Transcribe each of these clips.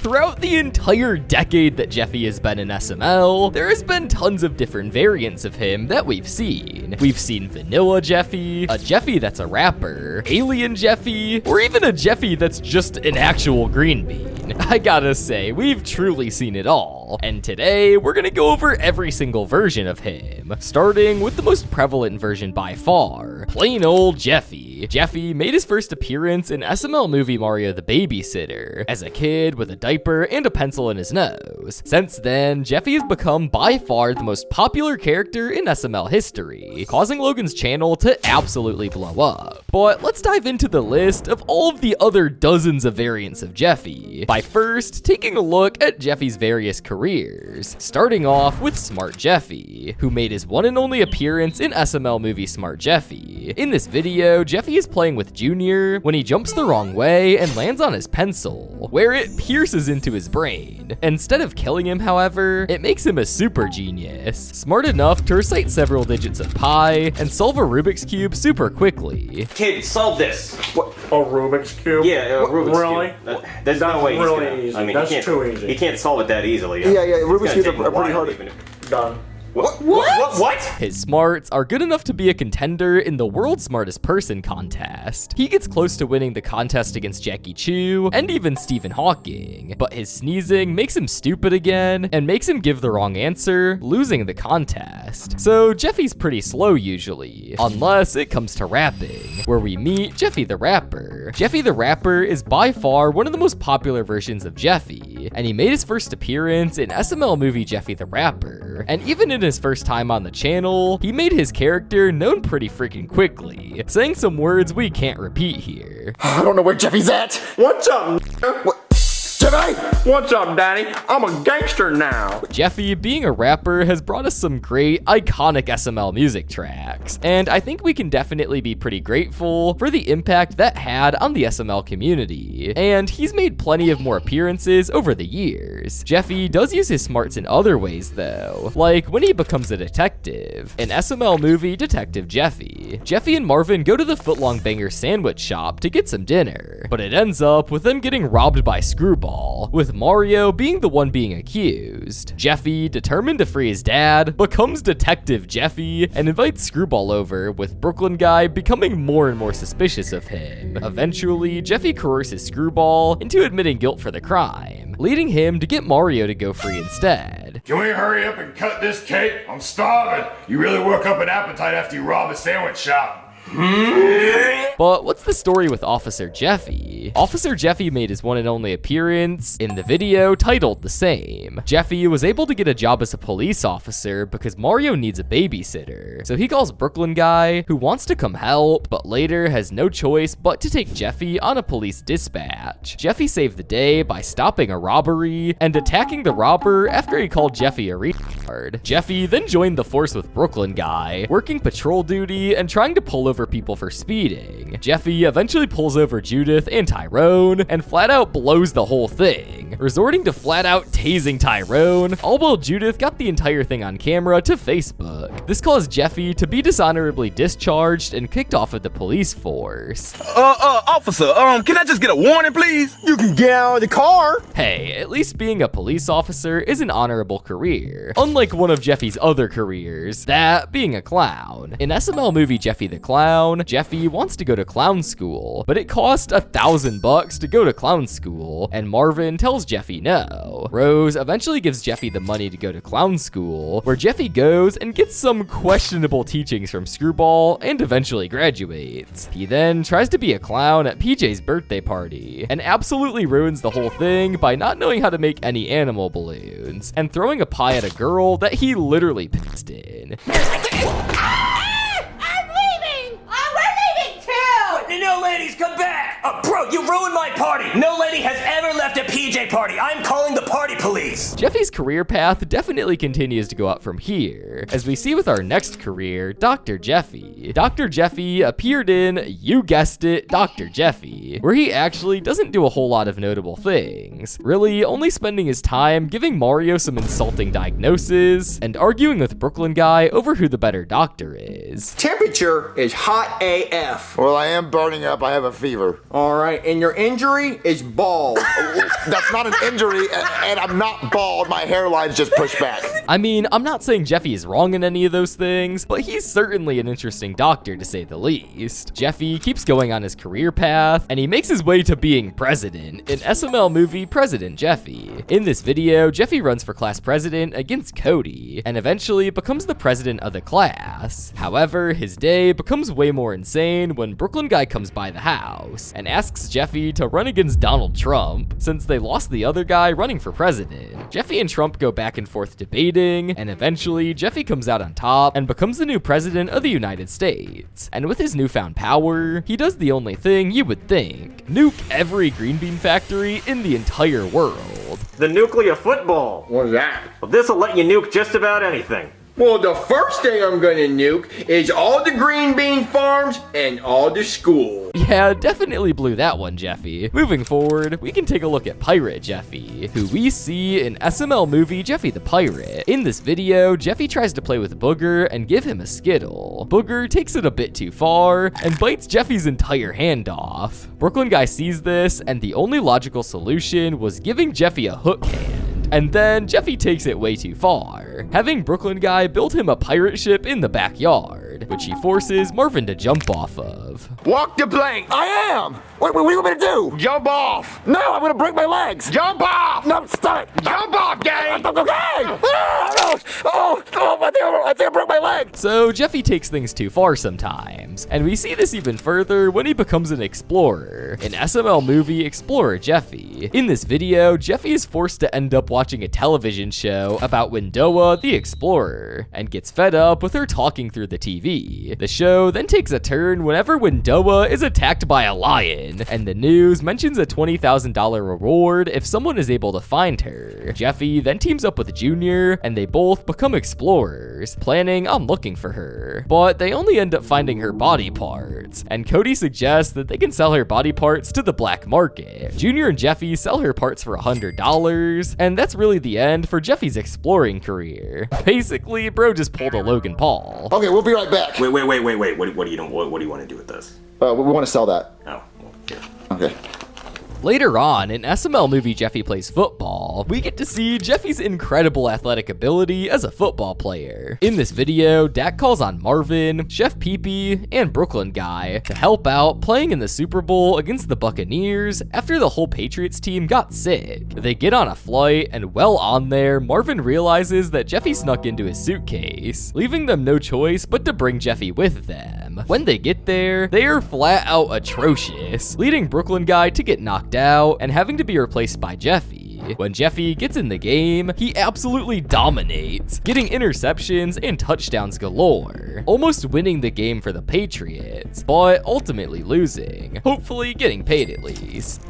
throughout the entire decade that Jeffy has been in SML, there has been tons of different variants of him that we've seen. We've seen Vanilla Jeffy, a Jeffy that's a rapper, Alien Jeffy, or even a Jeffy that's just an actual green bean. I gotta say, we've truly seen it all. And today, we're gonna go over every single version of him, starting with the most prevalent version by far, plain old Jeffy. Jeffy made his first appearance in SML movie Mario the Babysitter, as a kid with a diaper and a pencil in his nose. Since then, Jeffy has become by far the most popular character in SML history, causing Logan's channel to absolutely blow up. But let's dive into the list of all of the other dozens of variants of Jeffy, by first taking a look at Jeffy's various careers, starting off with Smart Jeffy, who made his one and only appearance in SML movie Smart Jeffy. In this video, Jeffy is playing with Junior when he jumps the wrong way and lands on his pencil, where it pierces into his brain. Instead of killing him, however, it makes him a super genius, smart enough to recite several digits of pi and solve a Rubik's Cube super quickly. Kid, solve this. What? A Rubik's Cube? Yeah, a Rubik's really? Cube. There's no way really he's gonna, easy. I mean, That's he can't, too easy. He can't solve it that easily. Yeah, Rubik's Cubes are pretty hard. Done. What? His smarts are good enough to be a contender in the World's Smartest Person contest. He gets close to winning the contest against Jackie Chu and even Stephen Hawking, but his sneezing makes him stupid again and makes him give the wrong answer, losing the contest. So Jeffy's pretty slow usually, unless it comes to rapping, where we meet Jeffy the Rapper. Jeffy the Rapper is by far one of the most popular versions of Jeffy, and he made his first appearance in SML movie Jeffy the Rapper, and even in his first time on the channel, he made his character known pretty freaking quickly, saying some words we can't repeat here. I don't know where Jeffy's at. What's up, What? Jeffy? What's up, Daddy? I'm a gangster now. Jeffy, being a rapper, has brought us some great, iconic SML music tracks, and I think we can definitely be pretty grateful for the impact that had on the SML community, and he's made plenty of more appearances over the years. Jeffy does use his smarts in other ways though, like when he becomes a detective. In SML movie Detective Jeffy, Jeffy and Marvin go to the Footlong Banger sandwich shop to get some dinner, but it ends up with them getting robbed by Screwball, with Mario being the one being accused. Jeffy, determined to free his dad, becomes Detective Jeffy and invites Screwball over, with Brooklyn Guy becoming more and more suspicious of him. Eventually, Jeffy coerces Screwball into admitting guilt for the crime, leading him to get Mario to go free instead. Can we hurry up and cut this cake? I'm starving. You really work up an appetite after you rob a sandwich shop. But what's the story with Officer Jeffy? Officer Jeffy made his one and only appearance in the video titled the same. Jeffy was able to get a job as a police officer because Mario needs a babysitter. So he calls Brooklyn Guy, who wants to come help, but later has no choice but to take Jeffy on a police dispatch. Jeffy saved the day by stopping a robbery and attacking the robber after he called Jeffy a retard. Jeffy then joined the force with Brooklyn Guy, working patrol duty and trying to pull over people for speeding. Jeffy eventually pulls over Judith and Tyrone and flat out blows the whole thing, resorting to flat out tasing Tyrone, all while Judith got the entire thing on camera to Facebook. This caused Jeffy to be dishonorably discharged and kicked off of the police force. Officer, can I just get a warning, please? You can get out of the car. Hey, at least being a police officer is an honorable career, unlike one of Jeffy's other careers, that being a clown. In SML movie Jeffy the Clown, Jeffy wants to go to clown school, but it costs $1,000 to go to clown school, and Marvin tells Jeffy no. Rose eventually gives Jeffy the money to go to clown school, where Jeffy goes and gets some questionable teachings from Screwball and eventually graduates. He then tries to be a clown at PJ's birthday party, and absolutely ruins the whole thing by not knowing how to make any animal balloons, and throwing a pie at a girl that he literally pissed in. No ladies, come back! Bro, you ruined my party! No lady has ever left a PJ party! I'm calling the party police! Jeffy's career path definitely continues to go up from here, as we see with our next career, Dr. Jeffy. Dr. Jeffy appeared in, you guessed it, Dr. Jeffy, where he actually doesn't do a whole lot of notable things, really only spending his time giving Mario some insulting diagnoses and arguing with Brooklyn Guy over who the better doctor is. Temperature is hot AF. Well, I am burning up. I have a fever. All right, and your injury is balls. That's It's not an injury, and I'm not bald. My hairline's just pushed back. I mean, I'm not saying Jeffy is wrong in any of those things, but he's certainly an interesting doctor to say the least. Jeffy keeps going on his career path, and he makes his way to being president in SML movie President Jeffy. In this video, Jeffy runs for class president against Cody, and eventually becomes the president of the class. However, his day becomes way more insane when Brooklyn Guy comes by the house and asks Jeffy to run against Donald Trump, since they lost the other guy running for president. Jeffy and Trump go back and forth debating, and eventually Jeffy comes out on top and becomes the new president of the United States. And with his newfound power, he does the only thing you would think: nuke every green bean factory in the entire world. The nuclear football. What's that? Well, this'll let you nuke just about anything. Well, the first thing I'm gonna nuke is all the green bean farms and all the schools. Yeah, definitely blew that one, Jeffy. Moving forward, we can take a look at Pirate Jeffy, who we see in SML movie Jeffy the Pirate. In this video, Jeffy tries to play with Booger and give him a Skittle. Booger takes it a bit too far and bites Jeffy's entire hand off. Brooklyn Guy sees this, and the only logical solution was giving Jeffy a hook hand. And then Jeffy takes it way too far, having Brooklyn Guy build him a pirate ship in the backyard, which he forces Marvin to jump off of. Walk the plank. I am. What do you want me to do? Jump off. No, I'm gonna break my legs. Jump off. No, stop it. Jump off, gang. Okay. I think I broke my leg. So Jeffy takes things too far sometimes, and we see this even further when he becomes an explorer in SML movie Explorer Jeffy. In this video, Jeffy is forced to end up watching a television show about Windowa the Explorer, and gets fed up with her talking through the TV. The show then takes a turn whenever Windowa is attacked by a lion, and the news mentions a $20,000 reward if someone is able to find her. Jeffy then teams up with Junior, and they both become explorers, planning on looking for her. But they only end up finding her body parts, and Cody suggests that they can sell her body parts to the black market. Junior and Jeffy sell her parts for $100, and that's really the end for Jeffy's exploring career. Basically, bro just pulled a Logan Paul. Okay, we'll be right back. Wait. What do you want to do with this? We want to sell that. Oh, well, here. Okay. Later on, in SML movie Jeffy Plays Football, we get to see Jeffy's incredible athletic ability as a football player. In this video, Dak calls on Marvin, Chef Pee-Pee, and Brooklyn Guy to help out playing in the Super Bowl against the Buccaneers after the whole Patriots team got sick. They get on a flight, and while on there, Marvin realizes that Jeffy snuck into his suitcase, leaving them no choice but to bring Jeffy with them. When they get there, they are flat out atrocious, leading Brooklyn Guy to get knocked out and having to be replaced by Jeffy. When Jeffy gets in the game, he absolutely dominates, getting interceptions and touchdowns galore, almost winning the game for the Patriots, but ultimately losing, hopefully getting paid at least.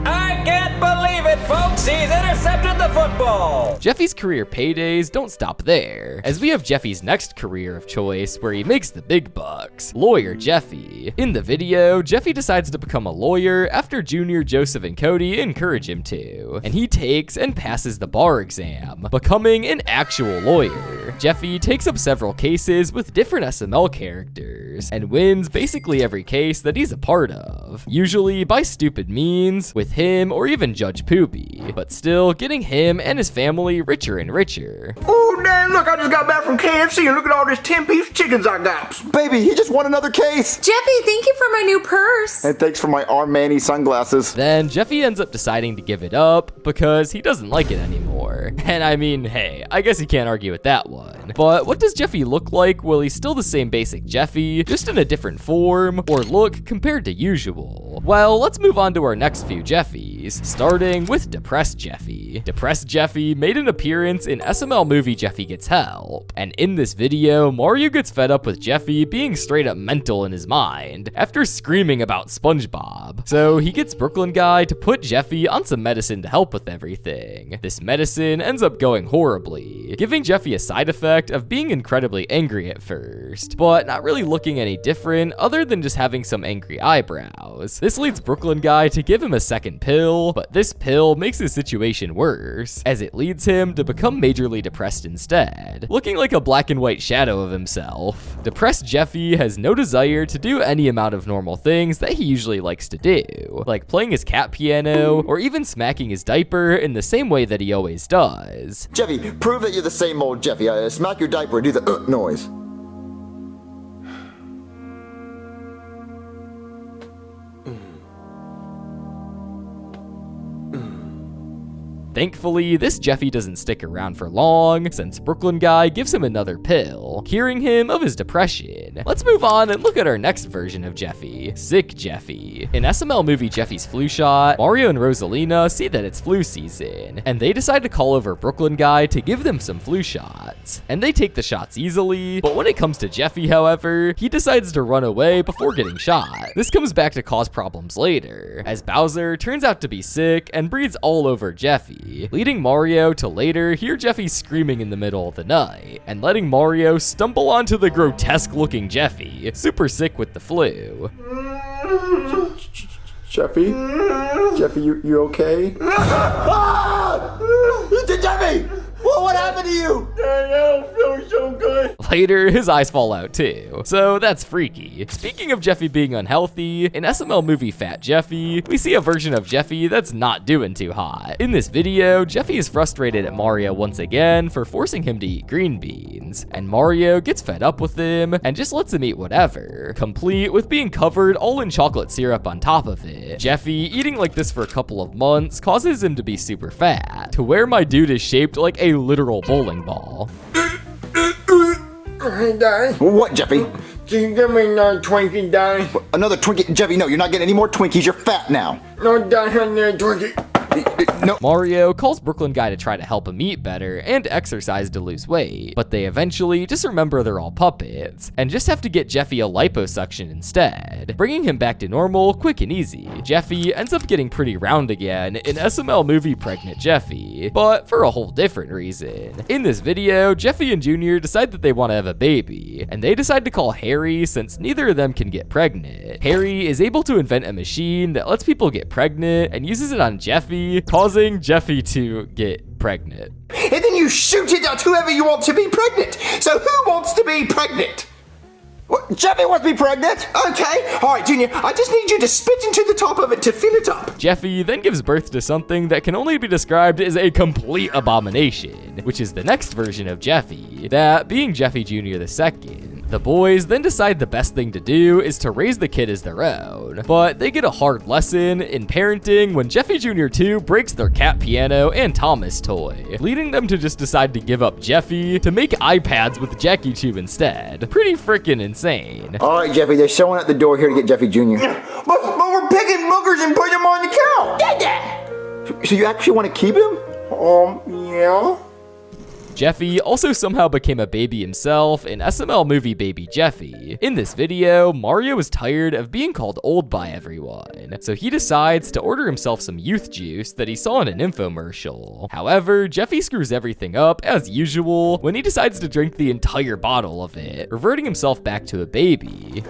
I can't believe it, folks! He's intercepted the football! Jeffy's career paydays don't stop there, as we have Jeffy's next career of choice where he makes the big bucks, Lawyer Jeffy. In the video, Jeffy decides to become a lawyer after Junior, Joseph, and Cody encourage him to, and he takes and passes the bar exam, becoming an actual lawyer. Jeffy takes up several cases with different SML characters, and wins basically every case that he's a part of, usually by stupid means, with him or even Judge Poopy, but still getting him and his family richer and richer. Oh, damn, look, I just got back from KFC and look at all this 10-piece chickens I got. Baby, he just won another case. Jeffy, thank you for my new purse. And thanks for my Armani sunglasses. Then Jeffy ends up deciding to give it up because he doesn't like it anymore. And I mean, hey, I guess you can't argue with that one. But what does Jeffy look like? Well, he's still the same basic Jeffy, just in a different form or look compared to usual. Well, let's move on to our next few Jeffys, starting with Depressed Jeffy. Depressed Jeffy made an appearance in SML movie Jeffy Gets Help, and in this video, Mario gets fed up with Jeffy being straight up mental in his mind after screaming about SpongeBob. So he gets Brooklyn Guy to put Jeffy on some medicine to help with everything. This medicine situation ends up going horribly, giving Jeffy a side effect of being incredibly angry at first, but not really looking any different other than just having some angry eyebrows. This leads Brooklyn Guy to give him a second pill, but this pill makes his situation worse, as it leads him to become majorly depressed instead, looking like a black and white shadow of himself. Depressed Jeffy has no desire to do any amount of normal things that he usually likes to do, like playing his cat piano or even smacking his diaper in the same way that he always does. Jeffy, prove that you're the same old Jeffy. Smack your diaper and do the noise. Thankfully, this Jeffy doesn't stick around for long, since Brooklyn Guy gives him another pill, curing him of his depression. Let's move on and look at our next version of Jeffy, Sick Jeffy. In SML movie Jeffy's Flu Shot, Mario and Rosalina see that it's flu season, and they decide to call over Brooklyn Guy to give them some flu shots. And they take the shots easily, but when it comes to Jeffy, however, he decides to run away before getting shot. This comes back to cause problems later, as Bowser turns out to be sick and breathes all over Jeffy, leading Mario to later hear Jeffy screaming in the middle of the night, and letting Mario stumble onto the grotesque-looking Jeffy, super sick with the flu. Jeffy? Jeffy, you okay? Jeffy! What happened to you? I don't feel so good. Later, his eyes fall out too, so that's freaky. Speaking of Jeffy being unhealthy, in SML movie Fat Jeffy, we see a version of Jeffy that's not doing too hot. In this video, Jeffy is frustrated at Mario once again for forcing him to eat green beans, and Mario gets fed up with him and just lets him eat whatever, complete with being covered all in chocolate syrup on top of it. Jeffy eating like this for a couple of months causes him to be super fat, to where my dude is shaped like a literal bowling ball. Hey, Daddy. What, Jeffy? Can you give me another Twinkie, Daddy? Another Twinkie? Jeffy, no, you're not getting any more Twinkies. You're fat now. No, Daddy, I need a Twinkie. No. Mario calls Brooklyn Guy to try to help him eat better and exercise to lose weight, but they eventually just remember they're all puppets, and just have to get Jeffy a liposuction instead, bringing him back to normal quick and easy. Jeffy ends up getting pretty round again in SML movie Pregnant Jeffy, but for a whole different reason. In this video, Jeffy and Junior decide that they want to have a baby, and they decide to call Harry since neither of them can get pregnant. Harry is able to invent a machine that lets people get pregnant and uses it on Jeffy, causing Jeffy to get pregnant. And then you shoot it at whoever you want to be pregnant. So who wants to be pregnant? What, Jeffy wants to be pregnant? Okay. All right, Junior, I just need you to spit into the top of it to fill it up. Jeffy then gives birth to something that can only be described as a complete abomination, which is the next version of Jeffy, that being Jeffy Jr. II. The boys then decide the best thing to do is to raise the kid as their own, but they get a hard lesson in parenting when Jeffy Jr. 2 breaks their cat piano and Thomas toy, leading them to just decide to give up Jeffy to make iPads with Jackie Tube instead. Pretty freaking insane. All right, Jeffy, they're showing at the door here to get Jeffy Jr. But we're picking boogers and putting them on the couch. So you actually want to keep him? Yeah. Jeffy also somehow became a baby himself in SML movie Baby Jeffy. In this video, Mario is tired of being called old by everyone, so he decides to order himself some youth juice that he saw in an infomercial. However, Jeffy screws everything up as usual when he decides to drink the entire bottle of it, reverting himself back to a baby.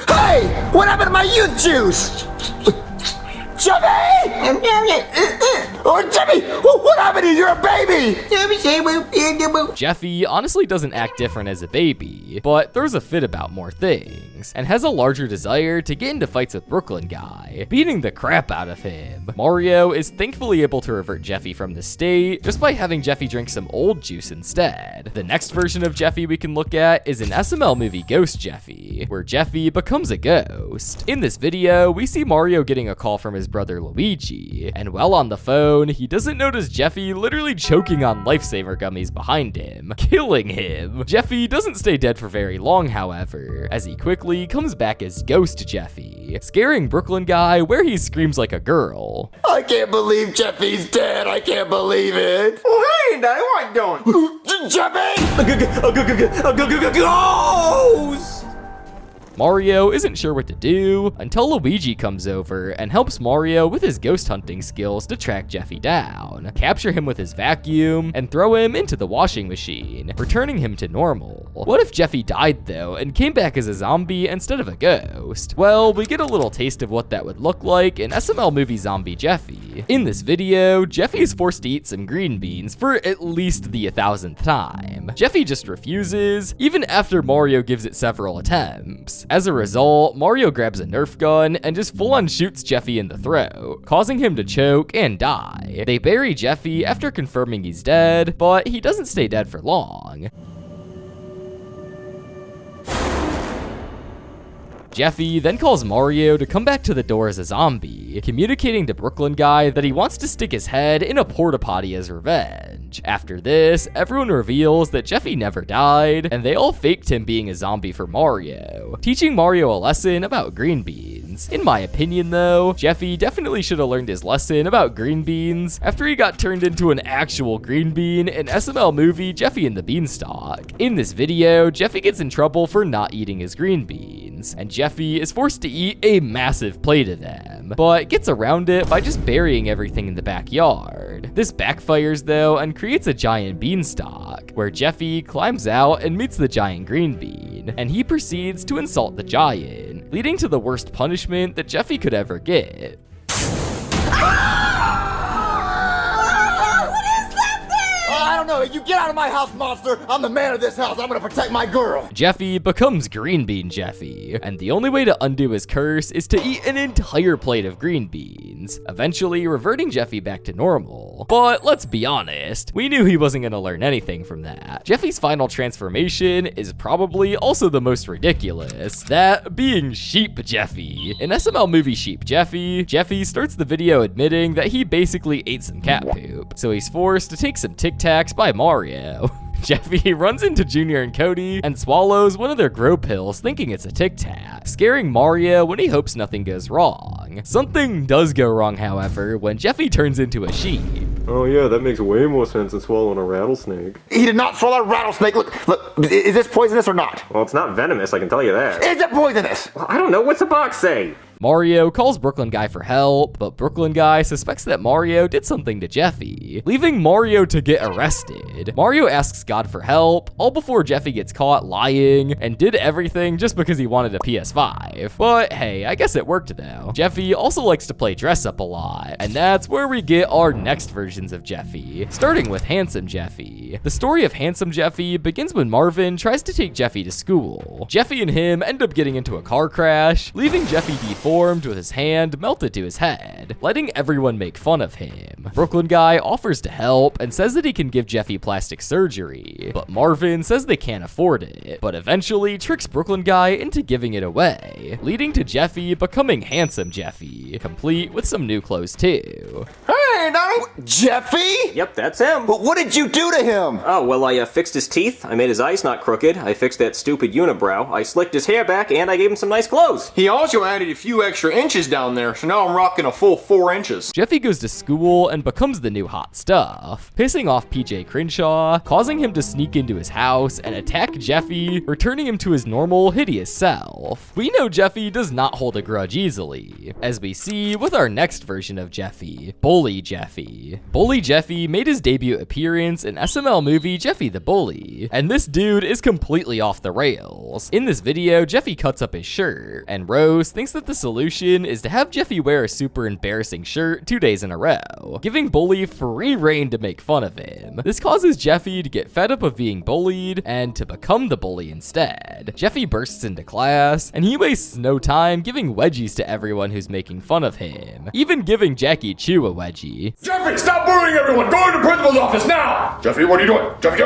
Hey, what happened to my youth juice? Jeffy! Oh, Jeffy, what happened to you? You're a baby! Jeffy honestly doesn't act different as a baby, but throws a fit about more things, and has a larger desire to get into fights with Brooklyn Guy, beating the crap out of him. Mario is thankfully able to revert Jeffy from the state just by having Jeffy drink some old juice instead. The next version of Jeffy we can look at is an SML movie Ghost Jeffy, where Jeffy becomes a ghost. In this video, we see Mario getting a call from his brother Luigi, and while on the phone, he doesn't notice Jeffy literally choking on lifesaver gummies behind him, killing him. Jeffy doesn't stay dead for very long, however, as he quickly comes back as Ghost Jeffy, scaring Brooklyn Guy where he screams like a girl. I can't believe Jeffy's dead. I can't believe it. Oh, hey, Daddy, what are you doing? Jeffy! Ghost! Mario isn't sure what to do until Luigi comes over and helps Mario with his ghost hunting skills to track Jeffy down, capture him with his vacuum, and throw him into the washing machine, returning him to normal. What if Jeffy died though and came back as a zombie instead of a ghost? Well, we get a little taste of what that would look like in SML movie Zombie Jeffy. In this video, Jeffy is forced to eat some green beans for at least the 1,000th time. Jeffy just refuses, even after Mario gives it several attempts. As a result, Mario grabs a Nerf gun and just full-on shoots Jeffy in the throat, causing him to choke and die. They bury Jeffy after confirming he's dead, but he doesn't stay dead for long. Jeffy then calls Mario to come back to the door as a zombie, communicating to Brooklyn Guy that he wants to stick his head in a porta potty as revenge. After this, everyone reveals that Jeffy never died, and they all faked him being a zombie for Mario, teaching Mario a lesson about green beans. In my opinion though, Jeffy definitely should have learned his lesson about green beans after he got turned into an actual green bean in SML movie Jeffy and the Beanstalk. In this video, Jeffy gets in trouble for not eating his green beans, and Jeffy is forced to eat a massive plate of them, but gets around it by just burying everything in the backyard. This backfires though and creates a giant beanstalk, where Jeffy climbs out and meets the giant green bean, and he proceeds to insult the giant, leading to the worst punishment that Jeffy could ever get. I don't know. You get out of my house, monster. I'm the man of this house. I'm gonna protect my girl. Jeffy becomes Green Bean Jeffy, and the only way to undo his curse is to eat an entire plate of green beans, eventually reverting Jeffy back to normal. But let's be honest, we knew he wasn't gonna learn anything from that. Jeffy's final transformation is probably also the most ridiculous, that being Sheep Jeffy. In SML movie Sheep Jeffy, Jeffy starts the video admitting that he basically ate some cat poop, so he's forced to take some Tic Tacs by Mario. Jeffy runs into Junior and Cody and swallows one of their grow pills thinking it's a Tic Tac, scaring Mario when he hopes nothing goes wrong. Something does go wrong, however, when Jeffy turns into a sheep. Oh yeah, that makes way more sense than swallowing a rattlesnake. He did not swallow a rattlesnake. Look, is this poisonous or not? Well, it's not venomous, I can tell you that. Is it poisonous? Well, I don't know, what's the box say? Mario calls Brooklyn Guy for help, but Brooklyn Guy suspects that Mario did something to Jeffy, leaving Mario to get arrested. Mario asks God for help, all before Jeffy gets caught lying, and did everything just because he wanted a PS5. But hey, I guess it worked though. Jeffy also likes to play dress up a lot, and that's where we get our next versions of Jeffy, starting with Handsome Jeffy. The story of Handsome Jeffy begins when Marvin tries to take Jeffy to school. Jeffy and him end up getting into a car crash, leaving Jeffy deformed with his hand melted to his head, letting everyone make fun of him. Brooklyn Guy offers to help and says that he can give Jeffy plastic surgery, but Marvin says they can't afford it, but eventually tricks Brooklyn Guy into giving it away, leading to Jeffy becoming Handsome Jeffy, complete with some new clothes too. Hey, Donnie! Jeffy? Yep, that's him. But what did you do to him? Oh, well, I fixed his teeth, I made his eyes not crooked, I fixed that stupid unibrow, I slicked his hair back, and I gave him some nice clothes. He also added a few extra inches down there, so now I'm rocking a full 4 inches. Jeffy goes to school and becomes the new hot stuff, pissing off PJ Crenshaw, causing him to sneak into his house and attack Jeffy, returning him to his normal, hideous self. We know Jeffy does not hold a grudge easily, as we see with our next version of Jeffy, Bully Jeffy. Bully Jeffy made his debut appearance in SML movie Jeffy the Bully, and this dude is completely off the rails. In this video, Jeffy cuts up his shirt, and Rose thinks that the solution is to have Jeffy wear a super embarrassing shirt 2 days in a row, giving Bully free reign to make fun of him. This causes Jeffy to get fed up of being bullied and to become the bully instead. Jeffy bursts into class, and he wastes no time giving wedgies to everyone who's making fun of him, even giving Jackie Chu a wedgie. Jeffy, stop bullying everyone! Go to the principal's office now! Jeffy, what are you doing? Jeffy,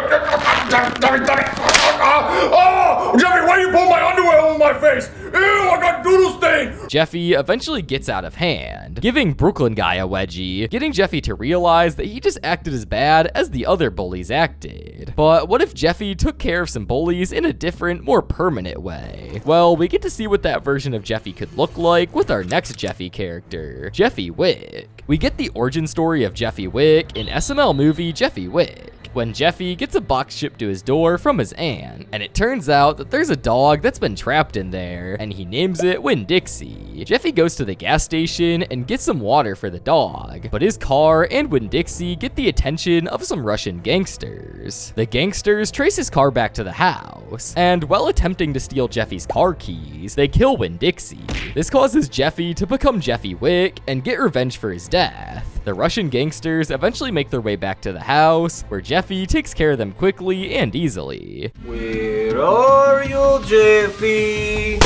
oh! Jeffy, why you pull my underwear over my face? Ew, I got doodle stain! Jeffy eventually gets out of hand, giving Brooklyn Guy a wedgie, getting Jeffy to realize that he just acted as bad as the other bullies acted. But what if Jeffy took care of some bullies in a different, more permanent way? Well, we get to see what that version of Jeffy could look like with our next Jeffy character, Jeffy Wick. We get the origin story of Jeffy Wick in SML movie Jeffy Wick. when Jeffy gets a box shipped to his door from his aunt, and it turns out that there's a dog that's been trapped in there, and he names it Winn-Dixie. Jeffy goes to the gas station and gets some water for the dog, but his car and Winn-Dixie get the attention of some Russian gangsters. The gangsters trace his car back to the house, and while attempting to steal Jeffy's car keys, they kill Winn-Dixie. This causes Jeffy to become Jeffy Wick and get revenge for his death. The Russian gangsters eventually make their way back to the house, where Jeffy takes care of them quickly and easily. Where are you, Jeffy?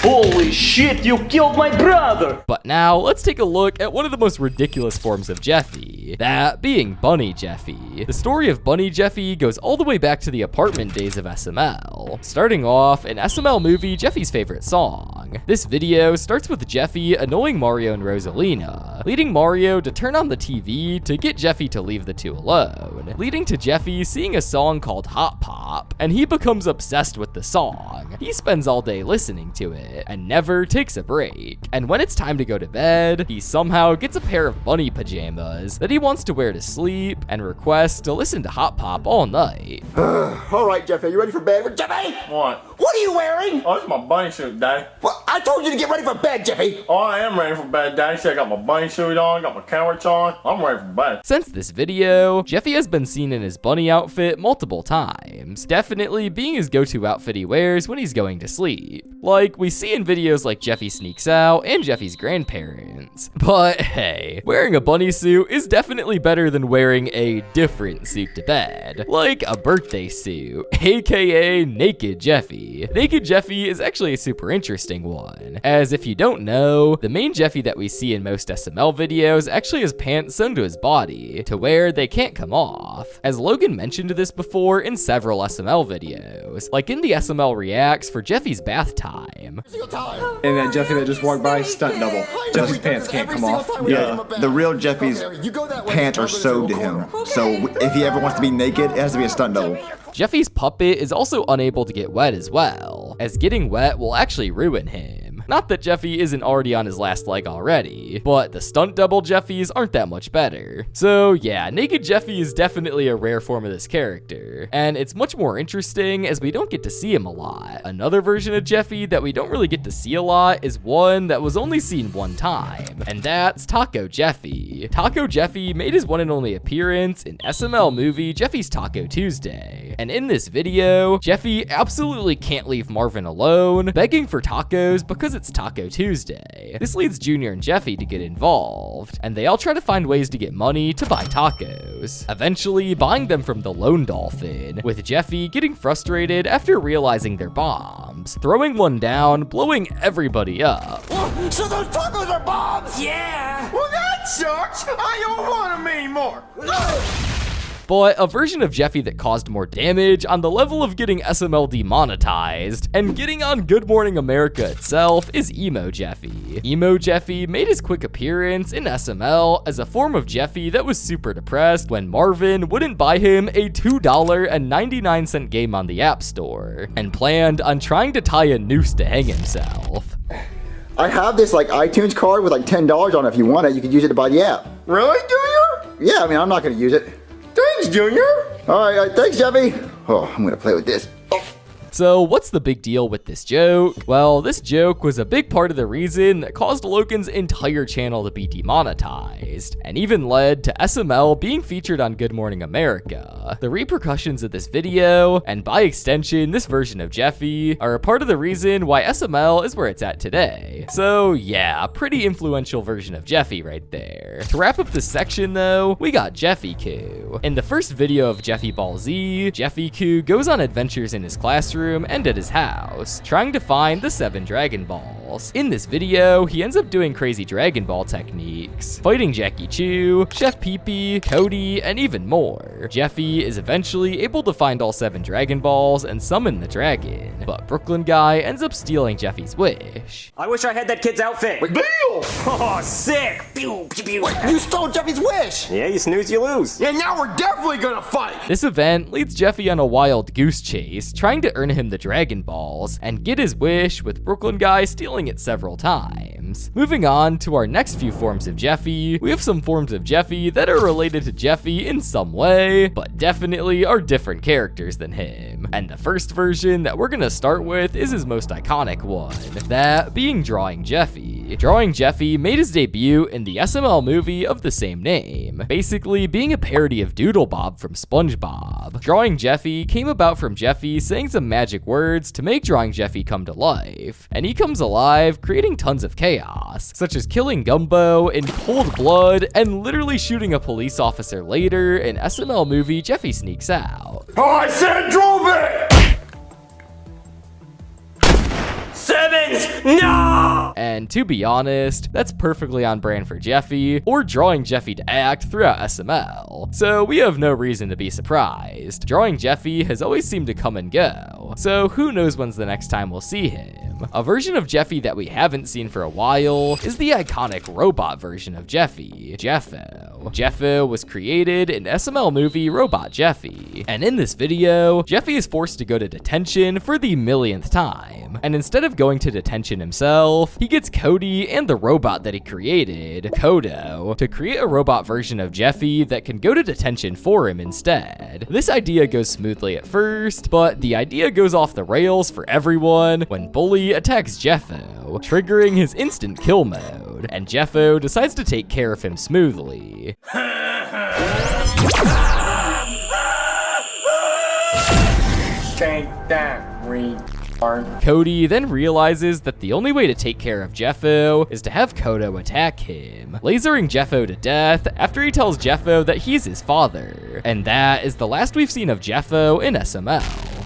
Holy shit, you killed my brother! But now, let's take a look at one of the most ridiculous forms of Jeffy, that being Bunny Jeffy. The story of Bunny Jeffy goes all the way back to the apartment days of SML. Starting off, in SML movie Jeffy's favorite song. This video starts with Jeffy annoying Mario and Rosalina, leading Mario to turn on the TV to get Jeffy to leave the two alone, leading to Jeffy seeing a song called Hot Pop, and he becomes obsessed with the song. He spends all day listening to it, and never takes a break. And when it's time to go to bed, he somehow gets a pair of bunny pajamas that he wants to wear to sleep and requests to listen to Hot Pop all night. All right, Jeffy, you ready for bed? Jeffy! What? What are you wearing? Oh, it's my bunny suit, Daddy. Well, I told you to get ready for bed, Jeffy. Oh, I am ready for bed, Daddy. See, I got my bunny suit on, got my couch on. I'm ready for bed. Since this video, Jeffy has been seen in his bunny outfit multiple times, definitely being his go-to outfit he wears when he's going to sleep. Like we see in videos like Jeffy Sneaks Out and Jeffy's grandparents. But hey, wearing a bunny suit is definitely better than wearing a different suit to bed, like a birthday suit, aka Naked Jeffy. Naked Jeffy is actually a super interesting one, as if you don't know, the main Jeffy that we see in most SML videos actually has pants sewn to his body, to where they can't come off, as Logan mentioned this before in several SML videos, like in the SML Reacts for Jeffy's bath time. And that Jeffy that just walked by, stunt double. Jeffy's pants can't come off. Yeah, the real Jeffy's pants are sewed to him. So if he ever wants to be naked, it has to be a stunt double. Jeffy's puppet is also unable to get wet as well, as getting wet will actually ruin him. Not that Jeffy isn't already on his last leg already, but the stunt double Jeffys aren't that much better. So yeah, Naked Jeffy is definitely a rare form of this character, and it's much more interesting as we don't get to see him a lot. Another version of Jeffy that we don't really get to see a lot is one that was only seen one time, and that's Taco Jeffy. Taco Jeffy made his one and only appearance in SML movie Jeffy's Taco Tuesday, and in this video, Jeffy absolutely can't leave Marvin alone, begging for tacos because it's Taco Tuesday. This leads Junior and Jeffy to get involved, and they all try to find ways to get money to buy tacos, eventually buying them from the Lone Dolphin, with Jeffy getting frustrated after realizing they're bombs, throwing one down, blowing everybody up. So those tacos are bombs? Yeah! Well, that sucks. I don't want them anymore. But a version of Jeffy that caused more damage on the level of getting SML demonetized and getting on Good Morning America itself is Emo Jeffy. Emo Jeffy made his quick appearance in SML as a form of Jeffy that was super depressed when Marvin wouldn't buy him a $2.99 game on the App Store and planned on trying to tie a noose to hang himself. I have this like iTunes card with like $10 on it. If you want it, you could use it to buy the app. Really, Junior? Yeah, I mean, I'm not gonna use it. Thanks, Junior. All right, thanks, Jeffy. Oh, I'm gonna play with this. So what's the big deal with this joke? Well, this joke was a big part of the reason that caused Logan's entire channel to be demonetized, and even led to SML being featured on Good Morning America. The repercussions of this video, and by extension this version of Jeffy, are a part of the reason why SML is where it's at today. So yeah, a pretty influential version of Jeffy right there. To wrap up this section though, we got Jeffy Coo. In the first video of Jeffy Ball Z, Jeffy Coo goes on adventures in his classroom and at his house, trying to find the 7 Dragon Balls. In this video, he ends up doing crazy Dragon Ball techniques, fighting Jackie Chu, Chef Pee-Pee, Cody, and even more. Jeffy is eventually able to find all 7 Dragon Balls and summon the dragon, but Brooklyn Guy ends up stealing Jeffy's wish. I wish I had that kid's outfit. Bill! Oh, sick! Pew, pew, pew. Wait, you stole Jeffy's wish! Yeah, you snooze, you lose. Yeah, now we're definitely gonna fight! This event leads Jeffy on a wild goose chase, trying to earn him the Dragon Balls and get his wish, with Brooklyn Guy stealing killing it several times. Moving on to our next few forms of Jeffy, we have some forms of Jeffy that are related to Jeffy in some way, but definitely are different characters than him. And the first version that we're gonna start with is his most iconic one, that being Drawing Jeffy. Drawing Jeffy made his debut in the SML movie of the same name, basically being a parody of Doodle Bob from SpongeBob. Drawing Jeffy came about from Jeffy saying some magic words to make Drawing Jeffy come to life, and he comes alive, creating tons of chaos, such as killing Gumbo in cold blood and literally shooting a police officer later in SML movie Jeffy Sneaks Out. I said drove it! Simmons, no! And to be honest, that's perfectly on brand for Jeffy, or Drawing Jeffy to act throughout SML. So we have no reason to be surprised. Drawing Jeffy has always seemed to come and go, so who knows when's the next time we'll see him. A version of Jeffy that we haven't seen for a while is the iconic robot version of Jeffy, Jeffo. Jeffo was created in SML movie Robot Jeffy, and in this video, Jeffy is forced to go to detention for the millionth time, and instead of going to detention himself, he gets Cody and the robot that he created, Kodo, to create a robot version of Jeffy that can go to detention for him instead. This idea goes smoothly at first, but the idea goes off the rails for everyone when Bully attacks Jeffo, triggering his instant kill mode, and Jeffo decides to take care of him smoothly. Take that, Cody then realizes that the only way to take care of Jeffo is to have Kodo attack him, lasering Jeffo to death after he tells Jeffo that he's his father. And that is the last we've seen of Jeffo in SML.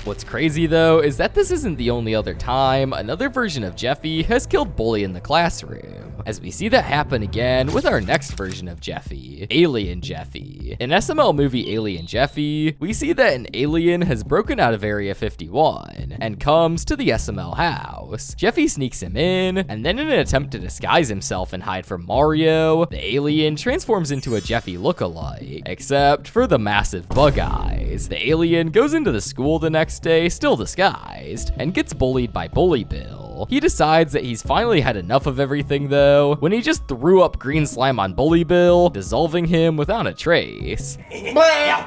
What's crazy though is that this isn't the only other time another version of Jeffy has killed Bully in the classroom, as we see that happen again with our next version of Jeffy, Alien Jeffy. In SML movie Alien Jeffy, we see that an alien has broken out of Area 51 and comes to the SML house. Jeffy sneaks him in, and then in an attempt to disguise himself and hide from Mario, the alien transforms into a Jeffy lookalike, except for the massive bug eyes. The alien goes into the school the next day, still disguised, and gets bullied by Bully Bill. He decides that he's finally had enough of everything though, when he just threw up green slime on Bully Bill, dissolving him without a trace. It burns!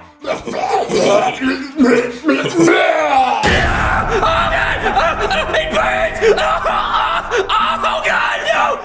Oh God, no!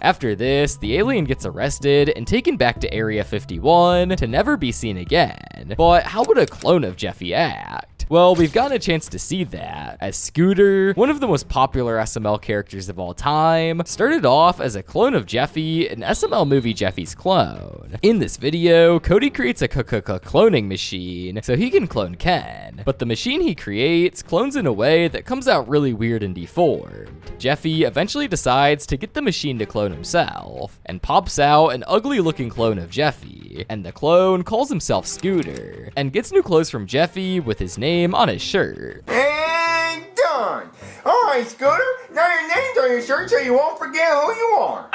After this, the alien gets arrested and taken back to Area 51 to never be seen again. But how would a clone of Jeffy act? Well, we've gotten a chance to see that, as Scooter, one of the most popular SML characters of all time, started off as a clone of Jeffy in SML movie Jeffy's Clone. In this video, Cody creates a cloning machine so he can clone Ken, but the machine he creates clones in a way that comes out really weird and deformed. Jeffy eventually decides to get the machine to clone himself, and pops out an ugly looking clone of Jeffy, and the clone calls himself Scooter, and gets new clothes from Jeffy with his name on his shirt. And done. All right, Scooter. Now your name's on your shirt so you won't forget who you are.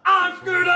I'm Scooter!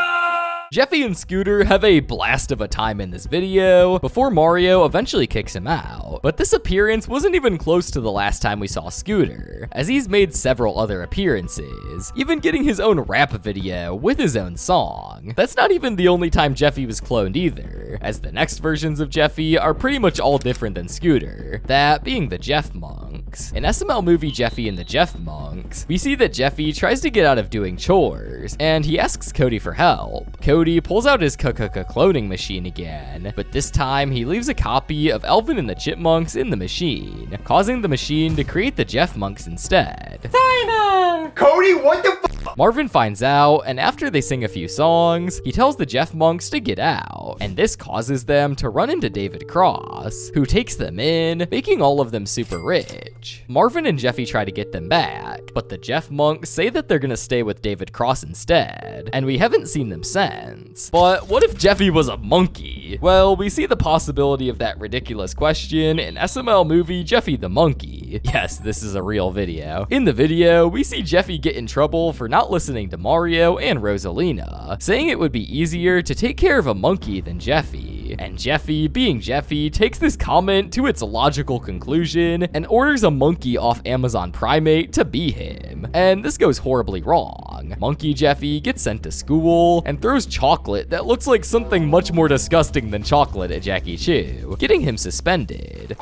Jeffy and Scooter have a blast of a time in this video before Mario eventually kicks him out. But this appearance wasn't even close to the last time we saw Scooter, as he's made several other appearances, even getting his own rap video with his own song. That's not even the only time Jeffy was cloned either, as the next versions of Jeffy are pretty much all different than Scooter, that being the Jeff Monks. In SML movie Jeffy and the Jeff Monks, we see that Jeffy tries to get out of doing chores, and he asks Cody for help. Cody pulls out his cloning machine again, but this time he leaves a copy of Alvin and the Chipmunks in the machine, causing the machine to create the Jeff Monks instead. Simon! Cody, what the f? Marvin finds out, and after they sing a few songs, he tells the Jeff Monks to get out, and this causes them to run into David Cross, who takes them in, making all of them super rich. Marvin and Jeffy try to get them back, but the Jeff Monks say that they're gonna stay with David Cross instead, and we haven't seen them since. But what if Jeffy was a monkey? Well, we see the possibility of that ridiculous question in SML movie Jeffy the Monkey. Yes, this is a real video. In the video, we see Jeffy get in trouble for not listening to Mario and Rosalina, saying it would be easier to take care of a monkey than Jeffy. Jeffy. And Jeffy, being Jeffy, takes this comment to its logical conclusion and orders a monkey off Amazon Primate to be him. And this goes horribly wrong. Monkey Jeffy gets sent to school and throws chocolate that looks like something much more disgusting than chocolate at Jackie Chu, getting him suspended.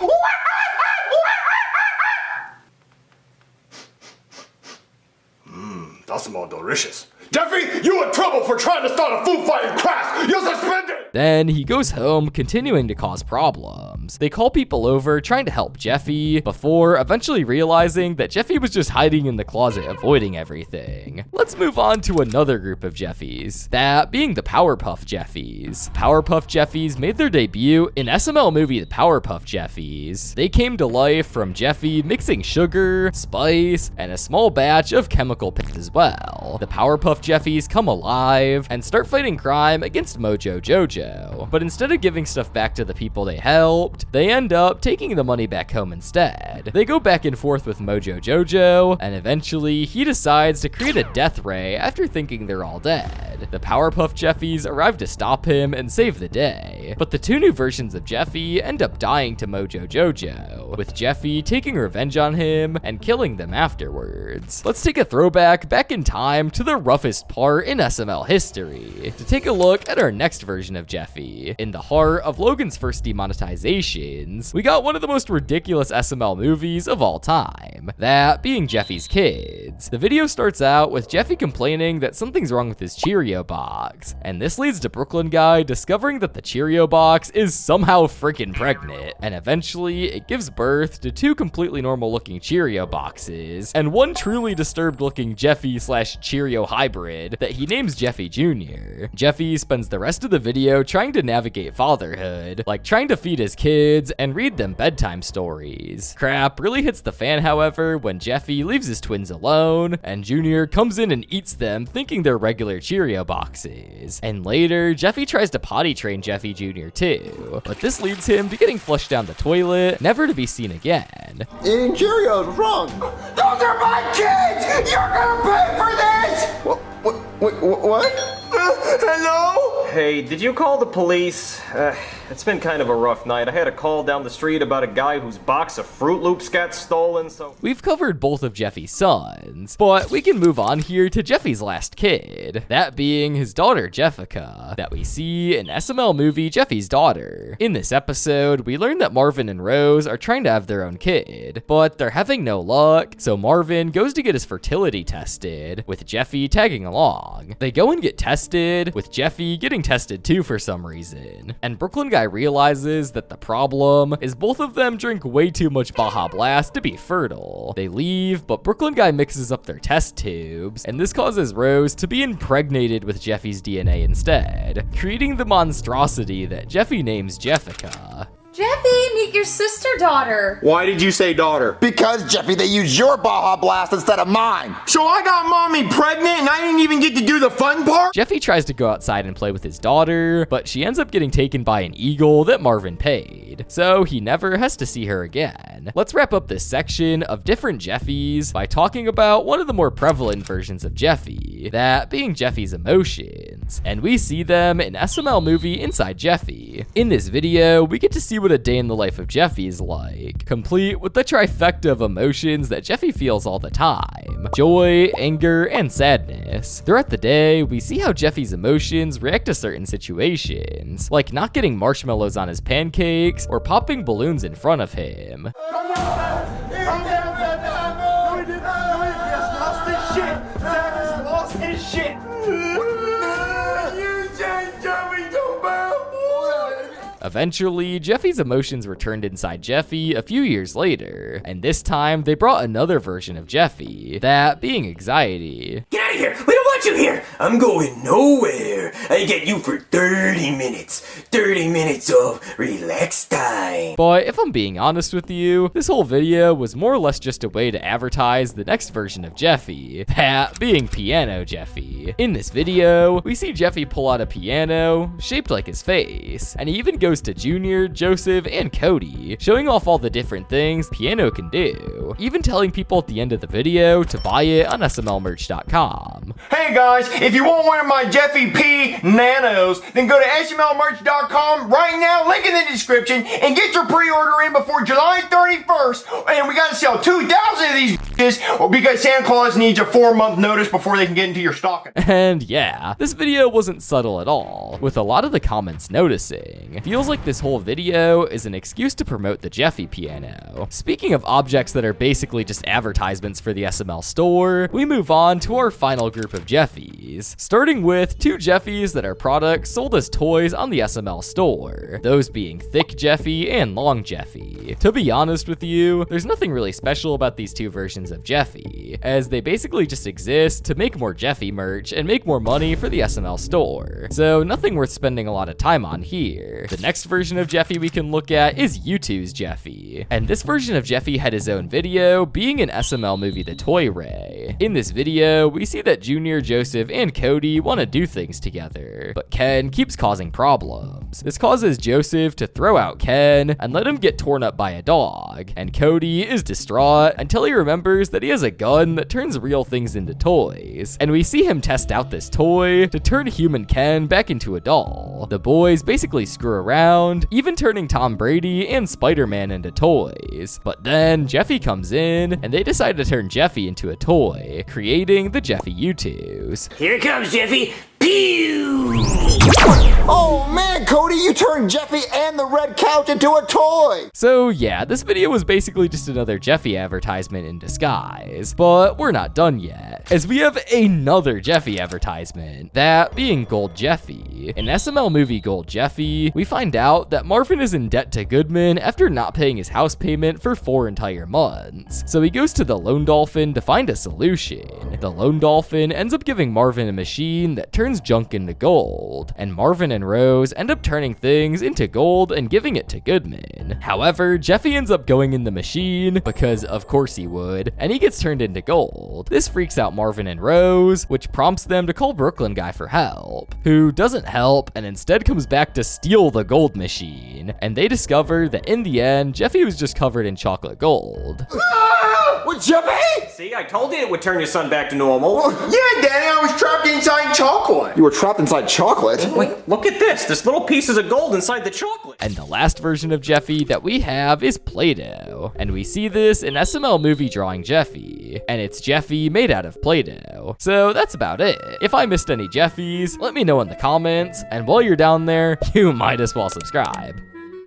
That smells delicious. Jeffy, you in trouble for trying to start a food fight in class. You're suspended. Then he goes home, continuing to cause problems. They call people over, trying to help Jeffy, before eventually realizing that Jeffy was just hiding in the closet, avoiding everything. Let's move on to another group of Jeffys, that being the Powerpuff Jeffys. Powerpuff Jeffys made their debut in SML movie The Powerpuff Jeffys. They came to life from Jeffy mixing sugar, spice, and a small batch of chemical paste as well. The Powerpuff Jeffys come alive and start fighting crime against Mojo Jojo. But instead of giving stuff back to the people they helped, they end up taking the money back home instead. They go back and forth with Mojo Jojo, and eventually he decides to create a death ray after thinking they're all dead. The Powerpuff Jeffys arrive to stop him and save the day, but the two new versions of Jeffy end up dying to Mojo Jojo, with Jeffy taking revenge on him and killing them afterwards. Let's take a throwback back in time to the roughest part in SML history to take a look at our next version of Jeffy. In the heart of Logan's first demonetizations, we got one of the most ridiculous SML movies of all time, that being Jeffy's Kids. The video starts out with Jeffy complaining that something's wrong with his Cheerio box, and this leads to Brooklyn Guy discovering that the Cheerio box is somehow freaking pregnant, and eventually it gives birth to two completely normal looking Cheerio boxes and one truly disturbed looking Jeffy/Cheerio hybrid that he names Jeffy Jr. Jeffy spends the rest of the video trying to navigate fatherhood, like trying to feed his kids and read them bedtime stories. Crap really hits the fan, however, when Jeffy leaves his twins alone and Jr. comes in and eats them thinking they're regular Cheerio boxes. And later, Jeffy tries to potty train Jeffy Jr. too, but this leads him to getting flushed down the toilet, never to be seen again. Eating Cheerios, wrong. Those are my kids! You're gonna pay for this! What? Hello? Hey, did you call the police? It's been kind of a rough night. I had a call down the street about a guy whose box of Fruit Loops got stolen, so... We've covered both of Jeffy's sons, but we can move on here to Jeffy's last kid, that being his daughter Jeffica, that we see in SML movie Jeffy's Daughter. In this episode, we learn that Marvin and Rose are trying to have their own kid, but they're having no luck, so Marvin goes to get his fertility tested, with Jeffy tagging along. They go and get tested, with Jeffy getting tested too for some reason, and Brooklyn Guy realizes that the problem is both of them drink way too much Baja Blast to be fertile. They leave, but Brooklyn Guy mixes up their test tubes, and this causes Rose to be impregnated with Jeffy's DNA instead, creating the monstrosity that Jeffy names Jeffica. Jeffy, meet your sister daughter. Why did you say daughter? Because, Jeffy, they used your Baja Blast instead of mine. So I got mommy pregnant and I didn't even get to do the fun part? Jeffy tries to go outside and play with his daughter, but she ends up getting taken by an eagle that Marvin paid, so he never has to see her again. Let's wrap up this section of different Jeffys by talking about one of the more prevalent versions of Jeffy, that being Jeffy's emotions, and we see them in SML movie Inside Jeffy. In this video, we get to see what a day in the life of Jeffy is like, complete with the trifecta of emotions that Jeffy feels all the time: joy, anger, and sadness. Throughout the day, we see how Jeffy's emotions react to certain situations, like not getting marshmallows on his pancakes or popping balloons in front of him. Eventually, Jeffy's emotions returned inside Jeffy a few years later, and this time they brought another version of Jeffy, that being anxiety. Get out of here! We don't want you here! I'm going nowhere! I get you for 30 minutes. 30 minutes of relax time. But if I'm being honest with you, this whole video was more or less just a way to advertise the next version of Jeffy, that being Piano Jeffy. In this video, we see Jeffy pull out a piano shaped like his face, and he even goes to Junior, Joseph, and Cody, showing off all the different things piano can do, even telling people at the end of the video to buy it on smlmerch.com. Hey guys, if you want one of my Jeffy P nanos, then go to smlmerch.com right now, link in the description, and get your pre-order in before July 31st. And we gotta sell 2,000 of these bitches because Santa Claus needs a 4-month notice before they can get into your stocking. And yeah, this video wasn't subtle at all, with a lot of the comments noticing. It feels like this whole video is an excuse to promote the Jeffy piano. Speaking of objects that are basically just advertisements for the SML store, we move on to our final group of Jeffys, starting with 2 Jeffys that are products sold as toys on the SML store, those being Thick Jeffy and Long Jeffy. To be honest with you, there's nothing really special about these 2 versions of Jeffy, as they basically just exist to make more Jeffy merch and make more money for the SML store, so nothing worth spending a lot of time on here. The next version of Jeffy we can look at is U2's Jeffy, and this version of Jeffy had his own video being an SML movie The Toy Ray. In this video, we see that Junior, Joseph, and Cody want to do things together, but Ken keeps causing problems. This causes Joseph to throw out Ken and let him get torn up by a dog, and Cody is distraught until he remembers that he has a gun that turns real things into toys, and we see him test out this toy to turn human Ken back into a doll. The boys basically screw around, even turning Tom Brady and Spider-Man into toys, but then Jeffy comes in and they decide to turn Jeffy into a toy, creating the Jeffy U2s. Here comes Jeffy. Pew! Oh man, Cody, you turned Jeffy and the red couch into a toy! So yeah, this video was basically just another Jeffy advertisement in disguise, but we're not done yet, as we have another Jeffy advertisement, that being Gold Jeffy. In SML movie Gold Jeffy, we find out that Marvin is in debt to Goodman after not paying his house payment for 4 entire months, so he goes to the Lone Dolphin to find a solution. The Lone Dolphin ends up giving Marvin a machine that turns junk into gold, and Marvin and Rose end up turning things into gold and giving it to Goodman. However, Jeffy ends up going in the machine, because of course he would, and he gets turned into gold. This freaks out Marvin and Rose, which prompts them to call Brooklyn Guy for help, who doesn't help and instead comes back to steal the gold machine, and they discover that in the end, Jeffy was just covered in chocolate gold. What, Jeffy? See, I told you it would turn your son back to normal. Well, yeah, Danny, I was trapped inside chocolate. You were trapped inside chocolate? Wait, look at this. There's little pieces of gold inside the chocolate. And the last version of Jeffy that we have is Play-Doh. And we see this in SML movie Drawing Jeffy. And it's Jeffy made out of Play-Doh. So that's about it. If I missed any Jeffys, let me know in the comments. And while you're down there, you might as well subscribe.